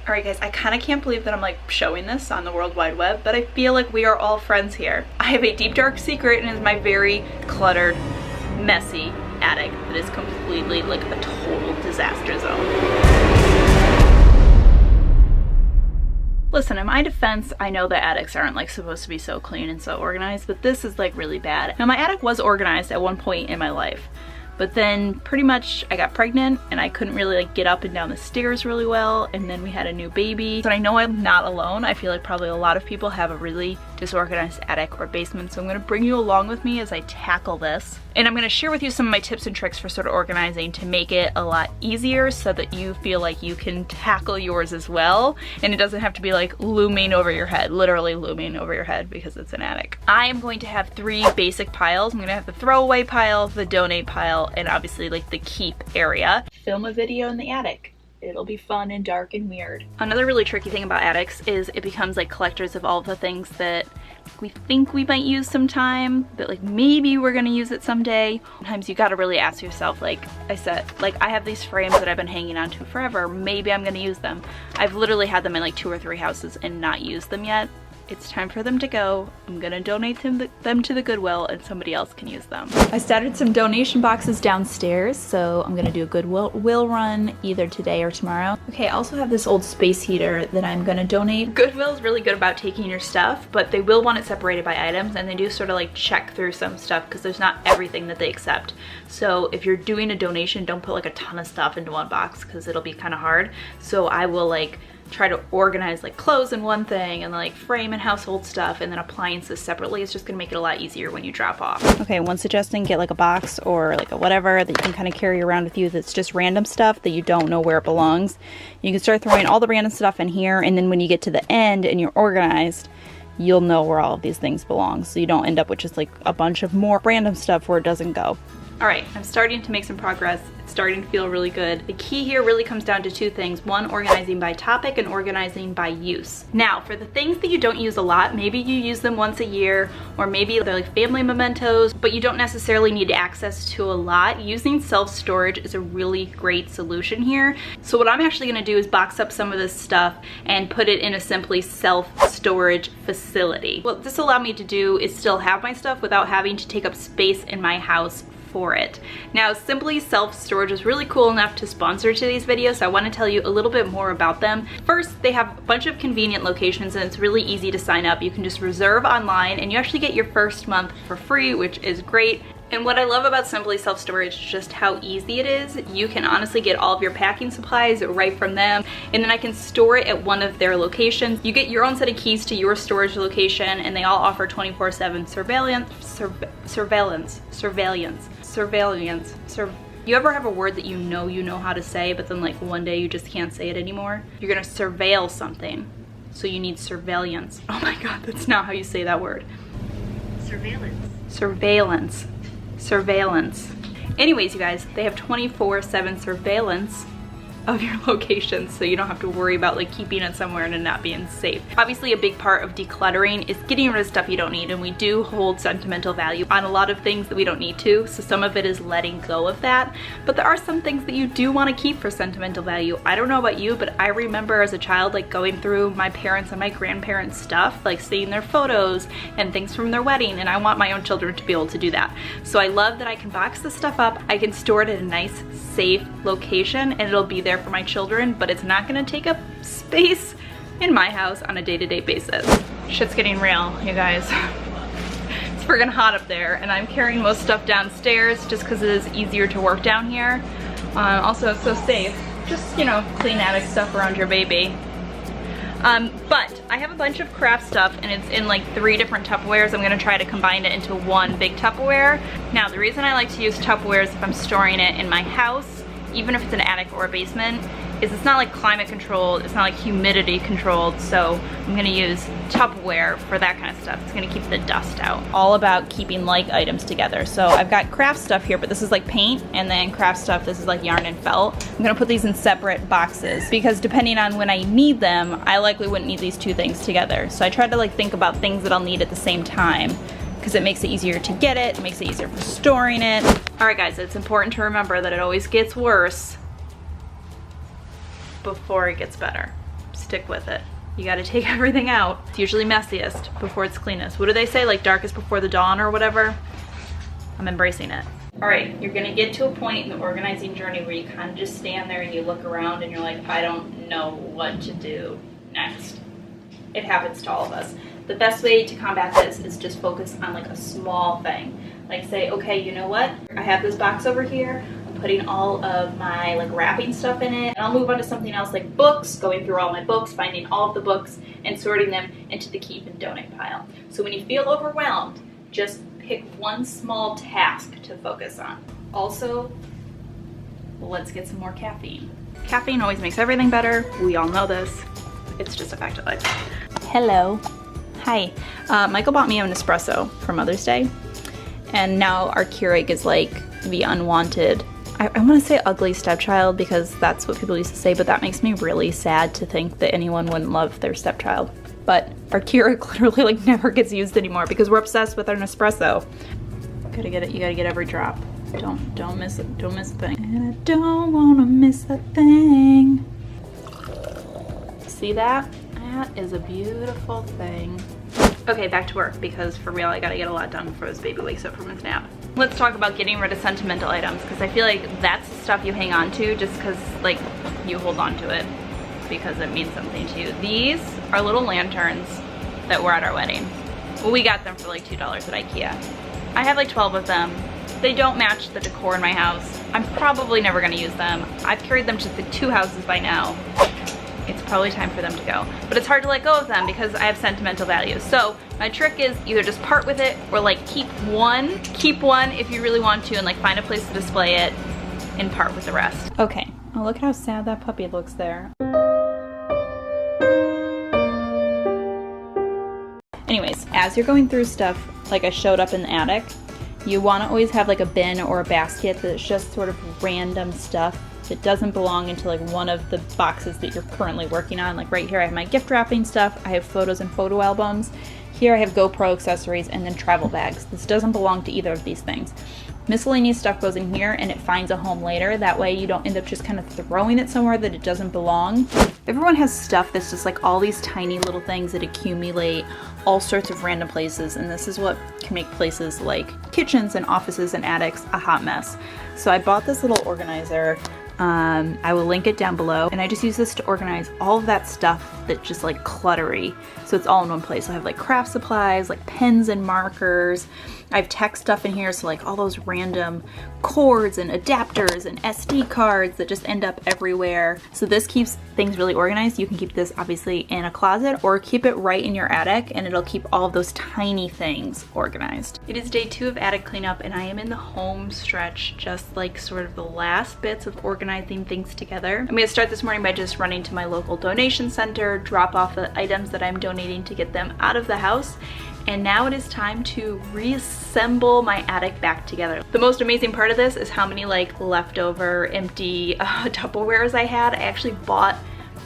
Alright guys, I kind of can't believe that I'm like showing this on the World Wide Web, but I feel like we are all friends here. I have a deep dark secret, and it is my very cluttered, messy attic that is completely like a total disaster zone. Listen, in my defense, I know that attics aren't like supposed to be so clean and so organized, but this is like really bad. Now my attic was organized at one point in my life, but then pretty much I got pregnant and I couldn't really like get up and down the stairs really well, and then we had a new baby. So I know I'm not alone. I feel like probably a lot of people have a really disorganized attic or basement, so I'm gonna bring you along with me as I tackle this. And I'm gonna share with you some of my tips and tricks for sort of organizing to make it a lot easier so that you feel like you can tackle yours as well, and it doesn't have to be like looming over your head, literally looming over your head because it's an attic. I am going to have 3 basic piles. I'm gonna have the throwaway pile, the donate pile, and obviously like the keep area. Film a video in the attic. It'll be fun and dark and weird. Another really tricky thing about attics is it becomes like collectors of all the things that we think we might use sometime, that like maybe we're gonna use it someday. Sometimes you gotta really ask yourself, like I said, like I have these frames that I've been hanging on to forever. Maybe I'm gonna use them. I've literally had them in like 2 or 3 houses and not used them yet. It's time for them to go. I'm gonna donate them to the Goodwill, and somebody else can use them. I started some donation boxes downstairs, so I'm gonna do a Goodwill run either today or tomorrow. Okay, I also have this old space heater that I'm gonna donate. Goodwill is really good about taking your stuff, but they will want it separated by items, and they do sort of like check through some stuff because there's not everything that they accept. So if you're doing a donation, don't put like a ton of stuff into one box because it'll be kind of hard. So I will like try to organize like clothes in one thing and like frame and household stuff and then appliances separately. It's just gonna make it a lot easier when you drop off. Okay, one suggestion, get like a box or like a whatever that you can kind of carry around with you that's just random stuff that you don't know where it belongs. You can start throwing all the random stuff in here, and then when you get to the end and you're organized, you'll know where all of these things belong, so you don't end up with just like a bunch of more random stuff where it doesn't go. All right, I'm starting to make some progress. It's starting to feel really good. The key here really comes down to 2 things. One, organizing by topic, and organizing by use. Now, for the things that you don't use a lot, maybe you use them once a year, or maybe they're like family mementos, but you don't necessarily need access to a lot. Using self-storage is a really great solution here. So what I'm actually gonna do is box up some of this stuff and put it in a simply self-storage facility. What this allowed me to do is still have my stuff without having to take up space in my house for it. Now, Simply Self-Storage is really cool enough to sponsor to these videos, so I want to tell you a little bit more about them. First, they have a bunch of convenient locations and it's really easy to sign up. You can just reserve online and you actually get your first month for free, which is great. And what I love about Simply Self-Storage is just how easy it is. You can honestly get all of your packing supplies right from them, and then I can store it at one of their locations. You get your own set of keys to your storage location, and they all offer 24/7 surveillance. You ever have a word that you know how to say, but then like one day you just can't say it anymore? You're gonna surveil something, so you need surveillance. Oh my God, that's not how you say that word. Surveillance. Anyways, you guys, they have 24/7 surveillance of your locations, so you don't have to worry about like keeping it somewhere and it not being safe. Obviously, a big part of decluttering is getting rid of stuff you don't need, and we do hold sentimental value on a lot of things that we don't need to, so some of it is letting go of that. But there are some things that you do want to keep for sentimental value. I don't know about you, but I remember as a child like going through my parents' and my grandparents' stuff, like seeing their photos and things from their wedding, and I want my own children to be able to do that. So I love that I can box this stuff up, I can store it at a nice, safe location, and it'll be there for my children, but it's not gonna take up space in my house on a day-to-day basis. Shit's getting real, you guys. It's friggin' hot up there, and I'm carrying most stuff downstairs just because it is easier to work down here. Also, it's so safe. Just, you know, clean attic stuff around your baby. But I have a bunch of craft stuff, and it's in like 3 different Tupperwares. I'm gonna try to combine it into one big Tupperware. Now, the reason I like to use Tupperwares if I'm storing it in my house, even if it's an attic or a basement, is it's not like climate controlled, it's not like humidity controlled, so I'm gonna use Tupperware for that kind of stuff. It's gonna keep the dust out. All about keeping like items together. So I've got craft stuff here, but this is like paint, and then craft stuff, this is like yarn and felt. I'm gonna put these in separate boxes because depending on when I need them, I likely wouldn't need these 2 things together. So I tried to like think about things that I'll need at the same time, because it makes it easier to get it makes it easier for storing it. All right guys, it's important to remember that it always gets worse before it gets better. stick with it. You gotta take everything out. It's usually messiest before it's cleanest. What do they say, like darkest before the dawn or whatever? I'm embracing it. All right, you're gonna get to a point in the organizing journey where you kind of just stand there and you look around and you're like, I don't know what to do next. It happens to all of us. The best way to combat this is just focus on like a small thing. Like say, okay, you know what? I have this box over here. I'm putting all of my like wrapping stuff in it. And I'll move on to something else like books, going through all my books, finding all of the books and sorting them into the keep and donate pile. So when you feel overwhelmed, just pick one small task to focus on. Also, let's get some more caffeine. Caffeine always makes everything better. We all know this. It's just a fact of life. Hello. Hi. Michael bought me an espresso for Mother's Day. And now our Keurig is like the unwanted, I want to say ugly stepchild because that's what people used to say, but that makes me really sad to think that anyone wouldn't love their stepchild. But our Keurig literally like never gets used anymore because we're obsessed with our Nespresso. Gotta get it, you gotta get every drop. Don't miss it, don't miss a thing. And I don't wanna miss a thing. See that? That is a beautiful thing. Okay, back to work because for real, I gotta get a lot done before this baby wakes up from his nap. Let's talk about getting rid of sentimental items because I feel like that's the stuff you hang on to just because like you hold on to it because it means something to you. These are little lanterns that were at our wedding. Well, we got them for like $2 at IKEA. I have like 12 of them. They don't match the decor in my house. I'm probably never gonna use them. I've carried them to the 2 houses by now. It's probably time for them to go. But it's hard to let go of them because I have sentimental values. So my trick is either just part with it or like keep one if you really want to and like find a place to display it and part with the rest. Okay, oh look at how sad that puppy looks there. Anyways, as you're going through stuff like I showed up in the attic, you want to always have like a bin or a basket that's just sort of random stuff that doesn't belong into like one of the boxes that you're currently working on. Like right here I have my gift wrapping stuff, I have photos and photo albums. Here I have GoPro accessories and then travel bags. This doesn't belong to either of these things. Miscellaneous stuff goes in here and it finds a home later. That way you don't end up just kind of throwing it somewhere that it doesn't belong. Everyone has stuff that's just like all these tiny little things that accumulate all sorts of random places, and this is what can make places like kitchens and offices and attics a hot mess. So I bought this little organizer. I will link it down below, and I just use this to organize all of that stuff that's just like cluttery, so it's all in one place. I have like craft supplies, like pens and markers. I have tech stuff in here, so like all those random cords and adapters and SD cards that just end up everywhere. So this keeps things really organized. You can keep this obviously in a closet or keep it right in your attic and it'll keep all of those tiny things organized. It is day 2 of attic cleanup and I am in the home stretch, just like sort of the last bits of organizing things together. I'm gonna start this morning by just running to my local donation center, drop off the items that I'm donating to get them out of the house. And now it is time to reassemble my attic back together. The most amazing part of this is how many like leftover empty Tupperwares I had. I actually bought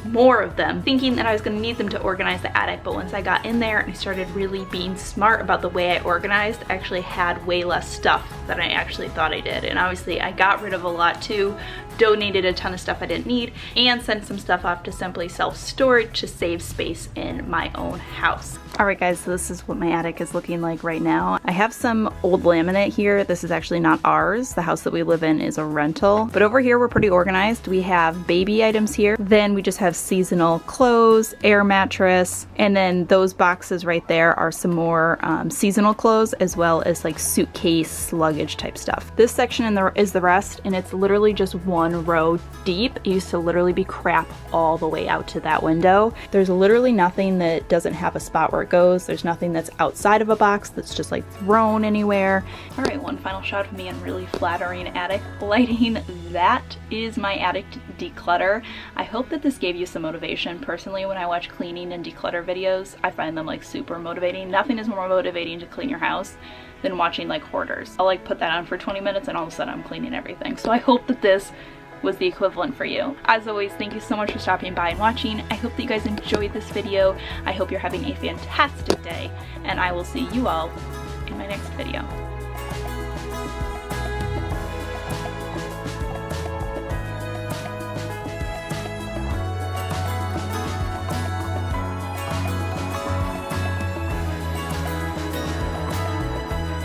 more of them thinking that I was gonna need them to organize the attic, but once I got in there and I started really being smart about the way I organized, I actually had way less stuff than I actually thought I did. And obviously I got rid of a lot too, donated a ton of stuff I didn't need, and sent some stuff off to Simply Self-Storage to save space in my own house. Alright guys, so this is what my attic is looking like right now. I have some old laminate here. This is actually not ours. The house that we live in is a rental. But over here we're pretty organized. We have baby items here. Then we just have seasonal clothes, air mattress, and then those boxes right there are some more seasonal clothes as well as like suitcase, luggage type stuff. This section is the rest, and it's literally just one row deep. It used to literally be crap all the way out to that window. There's literally nothing that doesn't have a spot where it goes. There's nothing that's outside of a box that's just like thrown anywhere. All right, one final shot of me in really flattering attic lighting. That is my attic declutter. I hope that this gave you some motivation. Personally, when I watch cleaning and declutter videos, I find them like super motivating. Nothing is more motivating to clean your house than watching like hoarders. I'll like put that on for 20 minutes and all of a sudden I'm cleaning everything. So I hope that this was the equivalent for you. As always, thank you so much for stopping by and watching. I hope that you guys enjoyed this video. I hope you're having a fantastic day, and I will see you all in my next video.